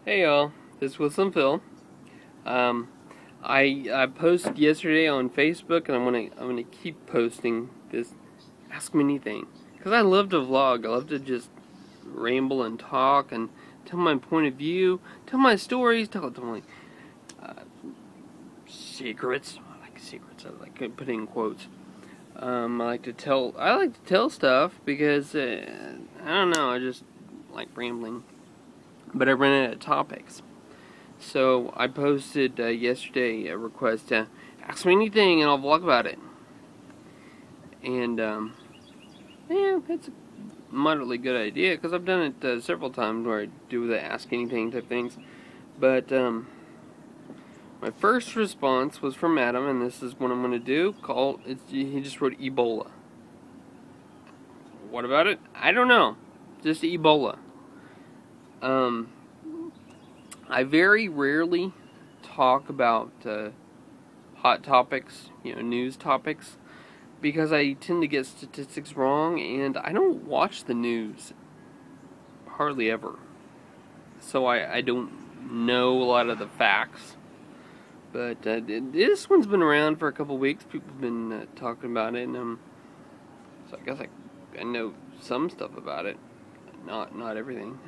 Hey y'all, this was some Phil. Um, I posted yesterday on Facebook, and I'm gonna keep posting this. Ask me anything, cause I love to vlog. I love to just ramble and talk and tell my point of view, tell my stories, tell my uh, secrets. I like secrets. I like putting in quotes. I like to tell stuff because I don't know. I just like rambling, but I ran out of topics. So I posted yesterday a request to ask me anything and I'll vlog about it. And yeah, it's a moderately good idea because I've done it several times where I do the ask anything type things. But my first response was from Adam, and this is what I'm going to do. He just wrote Ebola. What about it? I don't know. Just Ebola. I very rarely talk about hot topics, news topics, because I tend to get statistics wrong, and I don't watch the news hardly ever. So I don't know a lot of the facts. But this one's been around for a couple weeks. People have been talking about it, and so I guess I know some stuff about it, not everything.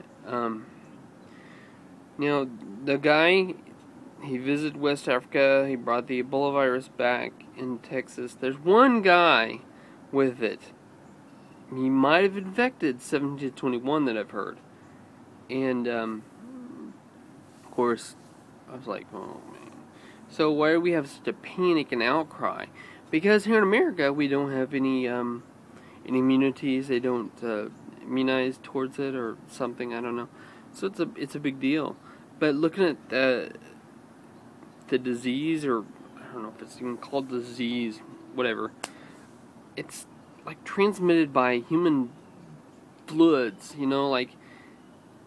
The guy, he visited West Africa. He brought the Ebola virus back in Texas. There's one guy with it. He might have infected 17 to 21 that I've heard. And, of course, I was like, oh, man. So why do we have such a panic and outcry? Because here in America, we don't have any immunities. They don't immunize towards it or something. I don't know. So it's a big deal. But looking at the disease, or I don't know if it's even called disease, whatever, it's like transmitted by human fluids, like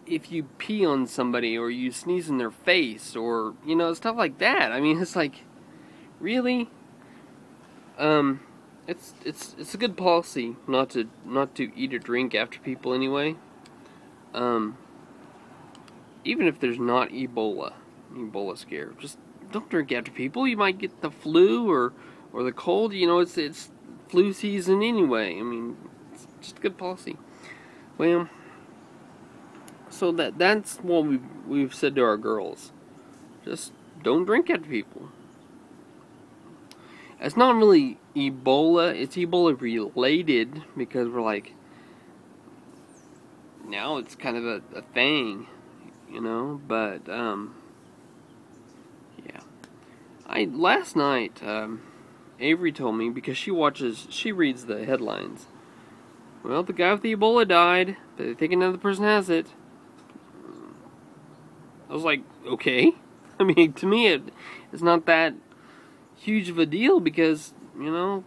if you pee on somebody or you sneeze in their face or, stuff like that. I mean, it's like, really? It's a good policy not to eat or drink after people anyway. Even if there's not Ebola scare, just don't drink after people. You might get the flu or the cold. It's flu season anyway. I mean, it's just good policy. Well, so that's what we've said to our girls. Just don't drink after people. It's not really Ebola. It's Ebola related because we're like, now it's kind of a thing. But yeah. Last night, Avery told me, because she reads the headlines. Well, the guy with the Ebola died, but they think another person has it. I was like, okay. I mean, to me, it's not that huge of a deal because, not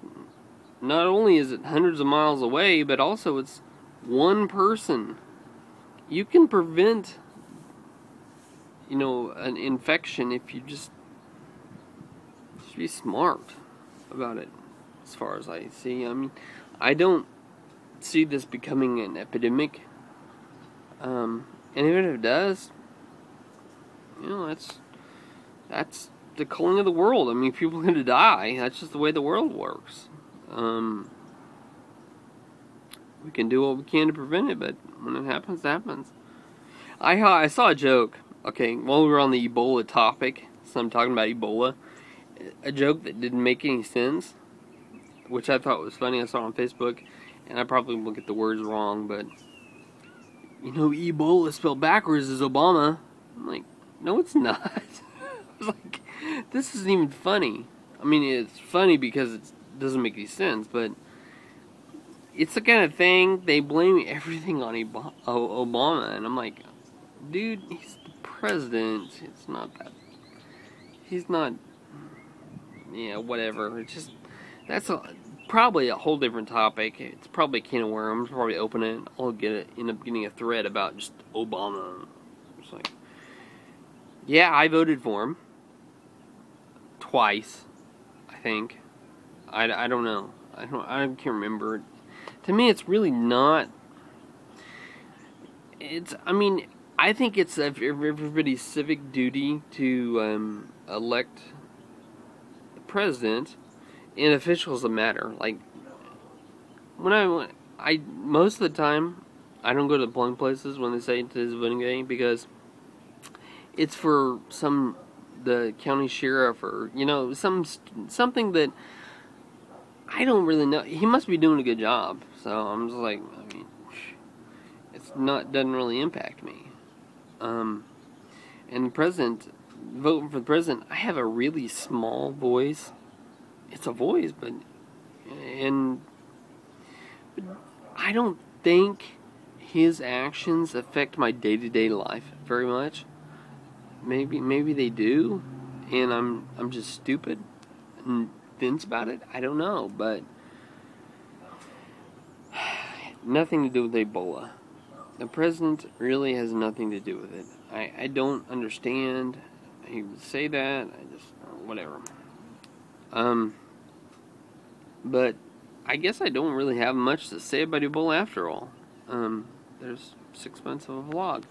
only is it hundreds of miles away, but also it's one person. You can prevent an infection if you just be smart about it, as far as I see. I mean, I don't see this becoming an epidemic, and even if it does, that's the culling of the world. I mean, people are going to die. That's just the way the world works. We can do what we can to prevent it, but when it happens, it happens. I saw a joke. Okay, while we were on the Ebola topic, so I'm talking about Ebola, a joke that didn't make any sense, which I thought was funny. I saw it on Facebook, and I probably will get the words wrong, but, Ebola spelled backwards is Obama. I'm like, no, it's not. I was like, this isn't even funny. I mean, it's funny because it doesn't make any sense, but it's the kind of thing, they blame everything on Obama, and I'm like, dude, he's the president. It's not that. He's not. Yeah, whatever. It's just, probably a whole different topic. It's probably a can of worms. Probably open it. I'll end up getting a thread about just Obama. It's like, yeah, I voted for him twice, I think. I don't know. I can't remember. To me, it's really not. I mean, I think it's everybody's civic duty to elect the president, and officials that matter. Like when I most of the time I don't go to polling places when they say today's voting day, because it's for the county sheriff, or something that I don't really know. He must be doing a good job. So I'm just like, I mean, doesn't really impact me. And the president, voting for the president, I have a really small voice. It's a voice, but I don't think his actions affect my day-to-day life very much. Maybe they do, and I'm just stupid and dense about it. I don't know, but nothing to do with Ebola. The president really has nothing to do with it. I don't understand. He would say that. I just whatever. But I guess I don't really have much to say about Ebola after all. There's 6 months of a vlog.